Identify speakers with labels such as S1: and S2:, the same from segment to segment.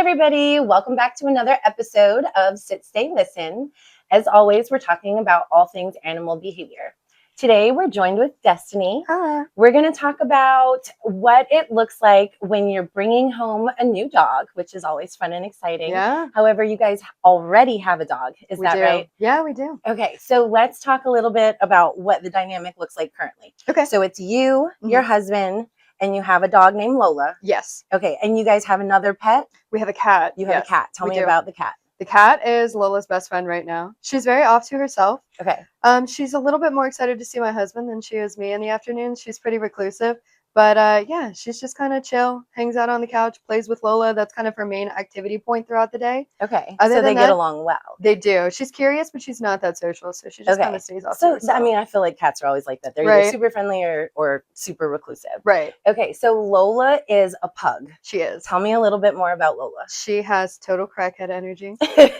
S1: everybody. Welcome back to another episode of Sit, Stay, Listen. As always, we're talking about all things animal behavior. Today, we're joined with DeStanie.
S2: Hi.
S1: We're going to talk about what it looks like when you're bringing home a new dog, which is always fun and exciting.
S2: Yeah.
S1: However, you guys already have a dog. Is that right?
S2: Yeah, we do.
S1: Okay, so let's talk a little bit about what the dynamic looks like currently.
S2: Okay.
S1: So it's you, your husband, and you have a dog named Lola.
S2: Yes.
S1: Okay, and you guys have another pet?
S2: We have a cat.
S1: You have a cat. Tell me about the cat.
S2: The cat is Lola's best friend right now. She's very off to herself.
S1: Okay.
S2: She's a little bit more excited to see my husband than she is me in the afternoon. She's pretty reclusive. But yeah, she's just kind of chill, hangs out on the couch, plays with Lola. That's kind of her main activity point throughout the day.
S1: Okay.
S2: Other
S1: so
S2: than
S1: they get along well.
S2: They do. She's curious, but she's not that social, so she just kind of stays off to herself.
S1: I mean, I feel like cats are always like that. They're either super friendly or super reclusive.
S2: Right.
S1: Okay, so Lola is a pug.
S2: She is.
S1: Tell me a little bit more about Lola.
S2: She has total crackhead energy.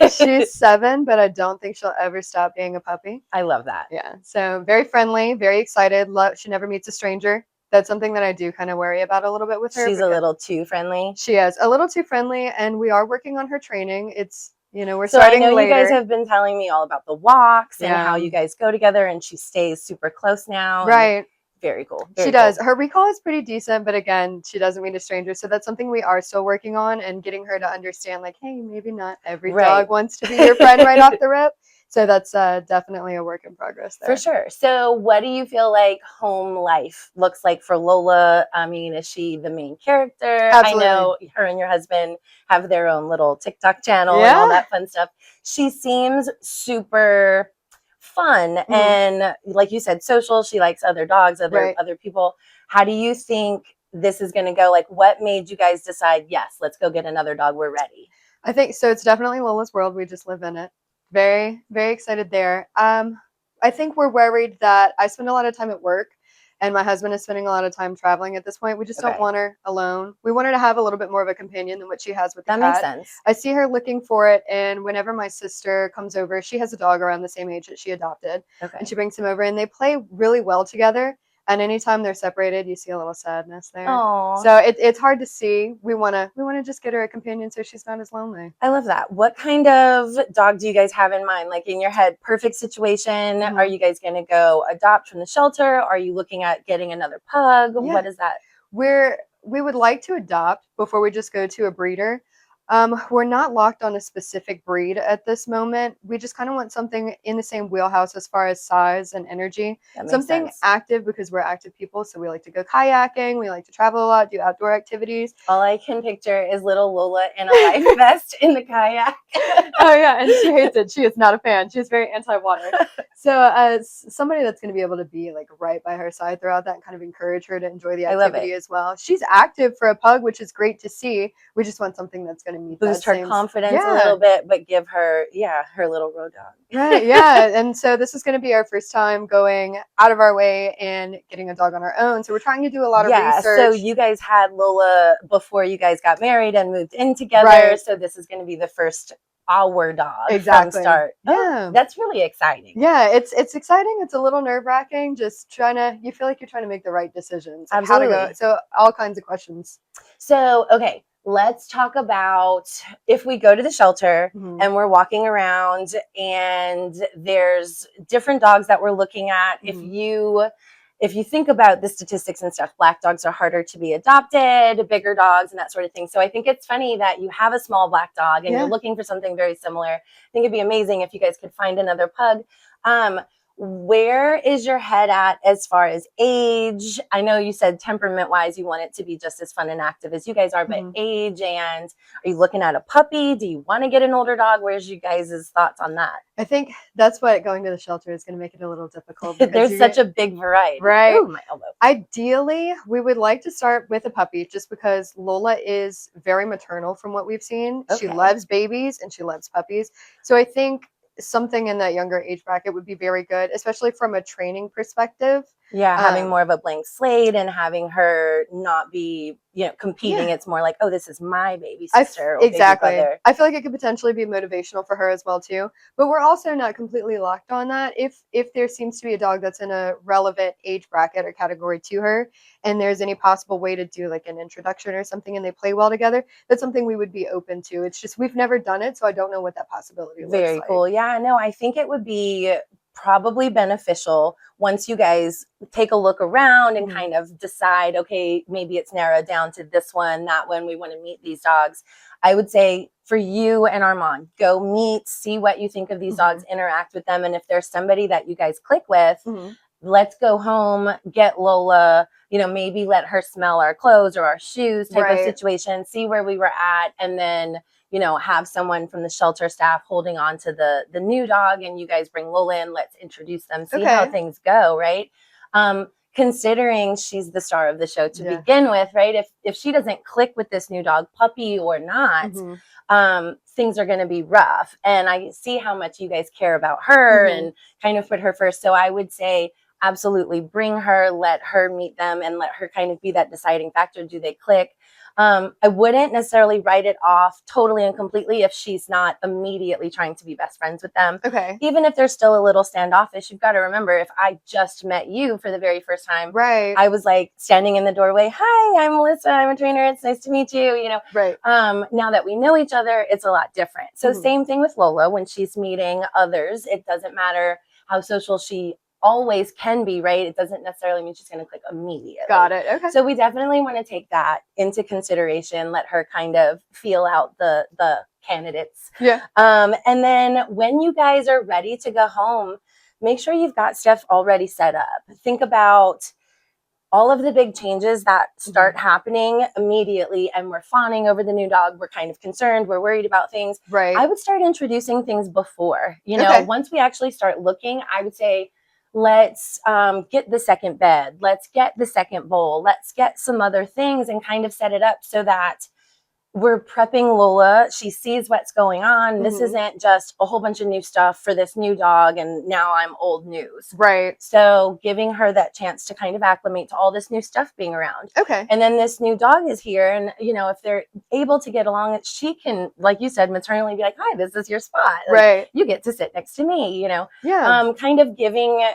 S2: She's 7, but I don't think she'll ever stop being a puppy.
S1: I love that.
S2: Yeah. So very friendly, very excited. She never meets a stranger. That's something that I do kind of worry about a little bit with her.
S1: She's a little too friendly.
S2: She is a little too friendly, and we are working on her training. It's, we're
S1: so
S2: starting
S1: I know
S2: later.
S1: You guys have been telling me all about the walks and how you guys go together, and she stays super close now.
S2: Right.
S1: Very cool.
S2: She does. Her recall is pretty decent, but again, she doesn't meet a stranger. So that's something we are still working on and getting her to understand, like, hey, maybe not every dog wants to be your friend right off the rip. So that's definitely a work in progress there.
S1: For sure. So what do you feel like home life looks like for Lola? I mean, is she the main character?
S2: Absolutely.
S1: I know her and your husband have their own little TikTok channel and all that fun stuff. She seems super fun and, like you said, social. She likes other dogs, other people. How do you think this is going to go? Like, what made you guys decide, yes, let's go get another dog, we're ready?
S2: I think so. It's definitely Lola's world. We just live in it. Very, very excited there. I think we're worried that I spend a lot of time at work and my husband is spending a lot of time traveling at this point. We just don't want her alone. We want her to have a little bit more of a companion than what she has with the cat.
S1: That makes sense.
S2: I see her looking for it, and whenever my sister comes over, she has a dog around the same age that she adopted, and she brings him over, and they play really well together. And anytime they're separated, you see a little sadness there.
S1: Aww.
S2: So it's hard to see. We wanna just get her a companion so she's not as lonely.
S1: I love that. What kind of dog do you guys have in mind? Like in your head, perfect situation. Are you guys going to go adopt from the shelter? Are you looking at getting another pug? Yeah. What is that?
S2: We would like to adopt before we just go to a breeder. We're not locked on a specific breed at this moment. We just kind of want something in the same wheelhouse as far as size and energy. Something active, because we're active people. So we like to go kayaking. We like to travel a lot, do outdoor activities.
S1: All I can picture is little Lola in a life vest in the kayak.
S2: Oh yeah, and she hates it. She is not a fan. She's very anti-water. So somebody that's going to be able to be like right by her side throughout that and kind of encourage her to enjoy the activity as well. She's active for a pug, which is great to see. We just want something that's going to
S1: boost her confidence a little bit, but give her, her little road dog.
S2: Right, yeah. And so this is going to be our first time going out of our way and getting a dog on our own. So we're trying to do a lot of research.
S1: So you guys had Lola before you guys got married and moved in together. So this is going to be the first our dog from start.
S2: Yeah.
S1: That's really exciting.
S2: Yeah, it's exciting. It's a little nerve-wracking, just you feel like you're trying to make the right decisions. Like
S1: Absolutely.
S2: How to go. So all kinds of questions.
S1: So, okay, let's talk about if we go to the shelter and we're walking around and there's different dogs that we're looking at. If you think about the statistics and stuff, black dogs are harder to be adopted, bigger dogs and that sort of thing. So I think it's funny that you have a small black dog and you're looking for something very similar. I think it'd be amazing if you guys could find another pug. Where is your head at as far as age? I know you said temperament-wise you want it to be just as fun and active as you guys are, but age, and are you looking at a puppy? Do you want to get an older dog? Where's you guys' thoughts on that?
S2: I think that's what going to the shelter is going to make it a little difficult.
S1: There's such a big variety.
S2: Right.
S1: Ooh, my elbow.
S2: Ideally, we would like to start with a puppy just because Lola is very maternal from what we've seen. She loves babies and she loves puppies. So I think something in that younger age bracket would be very good, especially from a training perspective.
S1: Yeah, having more of a blank slate and having her not be, competing.
S2: Yeah.
S1: It's more like, oh, this is my baby sister or baby
S2: Exactly.
S1: brother.
S2: I feel like it could potentially be motivational for her as well too. But we're also not completely locked on that. If there seems to be a dog that's in a relevant age bracket or category to her, and there's any possible way to do like an introduction or something, and they play well together, that's something we would be open to. It's just we've never done it, so I don't know what that possibility looks
S1: Very
S2: like.
S1: cool. Yeah, no, I think it would be probably beneficial once you guys take a look around and kind of decide, okay, maybe it's narrowed down to this one, that one, we want to meet these dogs. I would say for you and Armand, go meet, see what you think of these dogs, interact with them. And if there's somebody that you guys click with, let's go home, get Lola, maybe let her smell our clothes or our shoes type of situation, see where we were at, and then have someone from the shelter staff holding on to the new dog, and you guys bring Lola in, let's introduce them, see how things go, right? Considering she's the star of the show to begin with, right? If she doesn't click with this new dog, puppy or not, things are going to be rough. And I see how much you guys care about her and kind of put her first. So I would say absolutely bring her, let her meet them, and let her kind of be that deciding factor. Do they click? I wouldn't necessarily write it off totally and completely if she's not immediately trying to be best friends with them.
S2: Okay.
S1: Even if they're still a little standoffish, you've got to remember, if I just met you for the very first time, I was like standing in the doorway, hi, I'm Melissa, I'm a trainer, it's nice to meet you, now that we know each other, it's a lot different. So same thing with Lola when she's meeting others. It doesn't matter how social she always can be, right? It doesn't necessarily mean she's going to click immediately.
S2: Got it. Okay.
S1: So we definitely want to take that into consideration, let her kind of feel out the candidates.
S2: Yeah.
S1: And then when you guys are ready to go home, make sure you've got stuff already set up. Think about all of the big changes that start happening immediately, and we're fawning over the new dog. We're kind of concerned. We're worried about things. I would start introducing things before, once we actually start looking, I would say, let's get the second bed. Let's get the second bowl. Let's get some other things and kind of set it up so that we're prepping Lola. She sees what's going on. This isn't just a whole bunch of new stuff for this new dog and now I'm old news.
S2: Right.
S1: So giving her that chance to kind of acclimate to all this new stuff being around.
S2: Okay.
S1: And then this new dog is here. And, if they're able to get along, she can, like you said, maternally be like, hi, this is your spot. Like, you get to sit next to me,
S2: Yeah.
S1: Kind of giving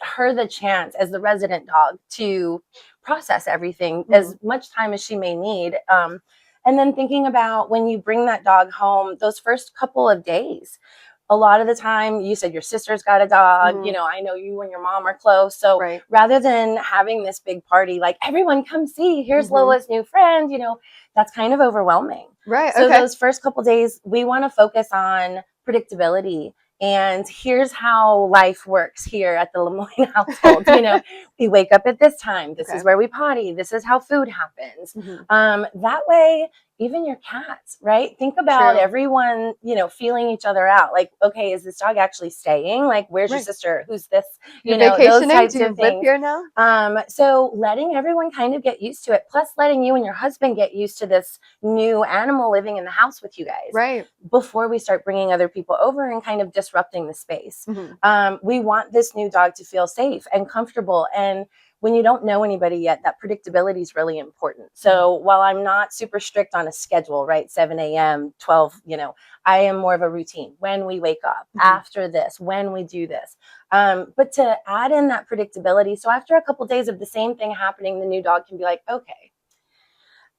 S1: her the chance as the resident dog to process everything as much time as she may need. And then thinking about when you bring that dog home, those first couple of days, a lot of the time, you said your sister's got a dog, I know you and your mom are close. So rather than having this big party, like everyone come see, here's Lola's new friend, that's kind of overwhelming.
S2: Right.
S1: So those first couple days, we want to focus on predictability. And here's how life works here at the Lemoyne household. We wake up at this time. This is where we potty. This is how food happens. That way, even your cats, right? Think about everyone, feeling each other out. Like, okay, is this dog actually staying? Like, where's your sister? Who's this?
S2: Vacationing?
S1: Those types
S2: Do you
S1: of
S2: live
S1: things.
S2: here now?
S1: So letting everyone kind of get used to it, plus letting you and your husband get used to this new animal living in the house with you guys.
S2: Right.
S1: Before we start bringing other people over and kind of disrupting the space. We want this new dog to feel safe and comfortable. And when you don't know anybody yet, that predictability is really important. So while I'm not super strict on a schedule, right? 7 a.m., 12, I am more of a routine. When we wake up, after this, when we do this. But to add in that predictability. So after a couple of days of the same thing happening, the new dog can be like, okay,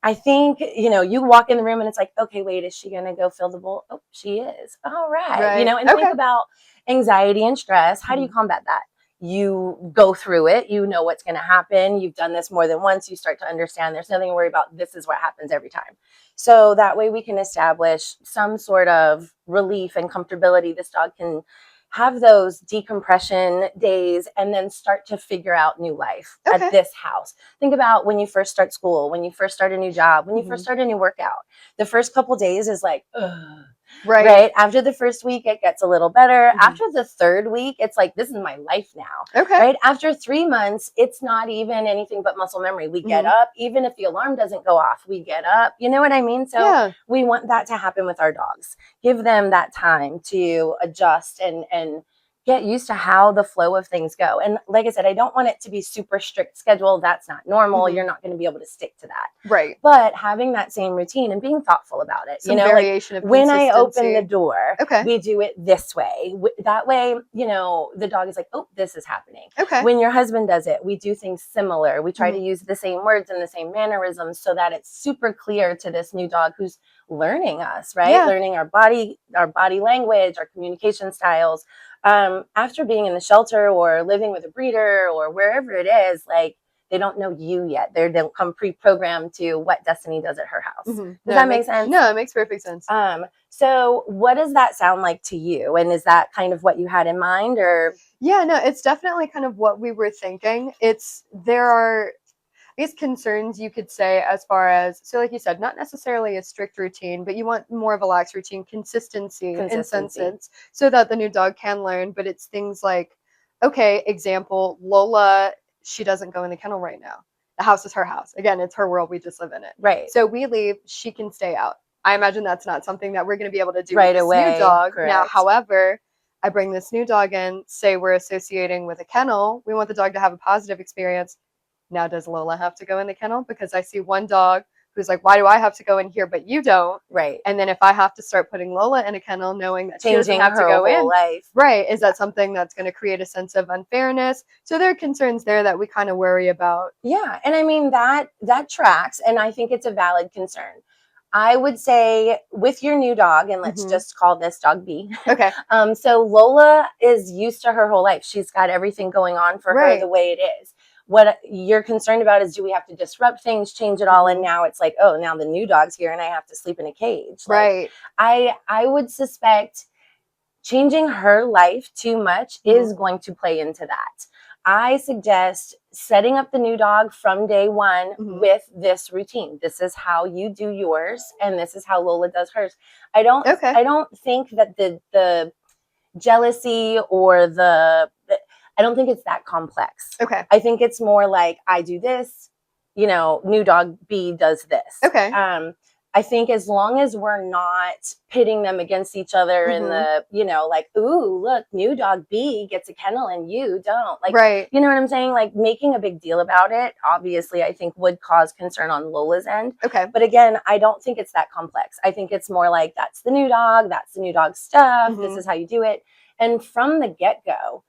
S1: I think, you walk in the room and it's like, okay, wait, is she going to go fill the bowl? Oh, she is. All right. And think about anxiety and stress. How do you combat that? You go through it. You know what's going to happen. You've done this more than once. You start to understand there's nothing to worry about. This is what happens every time. So that way we can establish some sort of relief and comfortability. This dog can have those decompression days and then start to figure out new life at this house. Think about when you first start school, when you first start a new job, when you first start a new workout. The first couple days is like, ugh. Right. After the first week, it gets a little better. After the third week, it's like, this is my life now. Right. After 3 months, it's not even anything but muscle memory. We get up, even if the alarm doesn't go off, we get up. You know what I mean? So we want that to happen with our dogs. Give them that time to adjust and get used to how the flow of things go. And like I said, I don't want it to be super strict schedule. That's not normal. You're not going to be able to stick to that.
S2: Right.
S1: But having that same routine and being thoughtful about it,
S2: Some
S1: like
S2: variation of
S1: when I open the
S2: consistency.
S1: door,
S2: Okay.
S1: we do it this way. That way, the dog is like, oh, this is happening.
S2: Okay.
S1: When your husband does it, we do things similar. We try to
S2: Mhm.
S1: use the same words and the same mannerisms so that it's super clear to this new dog who's learning us, right?
S2: Yeah.
S1: Learning our body language, our communication styles. After being in the shelter or living with a breeder or wherever it is, like, they don't know you yet. They don't come pre-programmed to what DeStanie does at her house.
S2: Mhm.
S1: Does that make sense?
S2: No, it makes perfect sense.
S1: So what does that sound like to you? And is that kind of what you had in mind, or?
S2: Yeah, no, it's definitely kind of what we were thinking. There are, I guess, concerns you could say as far as, so like you said, not necessarily a strict routine, but you want more of a lax routine, consistency in some sense, so that the new dog can learn. But it's things like, okay, example, Lola, she doesn't go in the kennel right now. The house is her house. Again, it's her world. We just live in it.
S1: Right.
S2: So we leave, she can stay out. I imagine that's not something that we're going to be able to do
S1: right
S2: with this
S1: away.
S2: new dog.
S1: Correct.
S2: Now, however, I bring this new dog in, say we're associating with a kennel. We want the dog to have a positive experience. Now, does Lola have to go in the kennel? Because I see one dog who's like, why do I have to go in here, but you don't?
S1: Right.
S2: And then if I have to start putting Lola in a kennel, knowing that she doesn't
S1: Changing
S2: have to
S1: her
S2: go
S1: whole
S2: in,
S1: life.
S2: right? Is that something that's going to create a sense of unfairness? So there are concerns there that we kind of worry about.
S1: Yeah. And I mean, that tracks. And I think it's a valid concern. I would say with your new dog, and let's just call this dog B.
S2: Okay.
S1: So Lola is used to her whole life. She's got everything going on for her the way it is. What you're concerned about is, do we have to disrupt things, change it all? And now it's like, oh, now the new dog's here and I have to sleep in a cage.
S2: Right.
S1: Like, I would suspect changing her life too much is going to play into that. I suggest setting up the new dog from day one with this routine. This is how you do yours, and this is how Lola does hers. I don't think that the jealousy or I don't think it's that complex.
S2: Okay.
S1: I think it's more like, I do this, new dog B does this.
S2: Okay.
S1: I think as long as we're not pitting them against each other in the, like, ooh, look, new dog B gets a kennel and you don't. Like,
S2: right.
S1: You know what I'm saying? Like, making a big deal about it, obviously, I think would cause concern on Lola's end.
S2: Okay.
S1: But again, I don't think it's that complex. I think it's more like, that's the new dog stuff. This is how you do it. And from the get-go,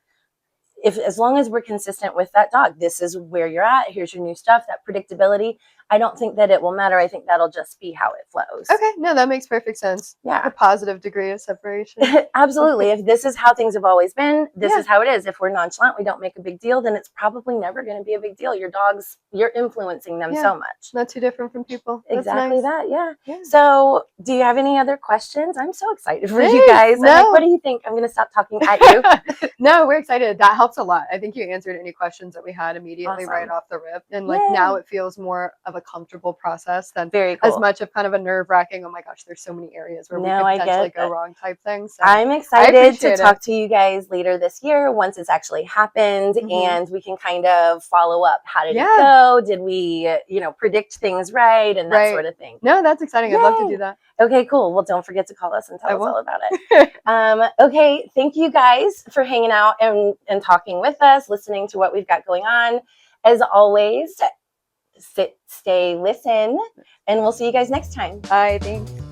S1: as long as we're consistent with that dog, this is where you're at, here's your new stuff, that predictability, I don't think that it will matter. I think that'll just be how it flows.
S2: Okay, no, that makes perfect sense.
S1: Yeah.
S2: A positive degree of separation.
S1: Absolutely. If this is how things have always been, this is how it is. If we're nonchalant, we don't make a big deal, then it's probably never going to be a big deal. You're influencing them so much.
S2: Not too different from people. That's
S1: exactly
S2: nice.
S1: that, yeah. So do you have any other questions? I'm so excited for
S2: Thanks.
S1: you guys.
S2: No.
S1: I'm like, what do you think? I'm going to stop talking at you.
S2: No, we're excited. That helps a lot. I think you answered any questions that we had immediately right off the rip. And like now it feels more of a comfortable process than as much of kind of a nerve-wracking, oh my gosh, there's so many areas where we could potentially go wrong type thing. So
S1: I'm excited to talk to you guys later this year once it's actually happened, and we can kind of follow up. How did it go? Did we, predict things right and that sort of thing?
S2: No, that's exciting. I'd love to do that.
S1: Okay, cool. Well, don't forget to call us and tell us all about it. Okay, thank you guys for hanging out and talking with us, listening to what we've got going on. As always, sit, stay, listen, and we'll see you guys next time.
S2: Bye. Thanks.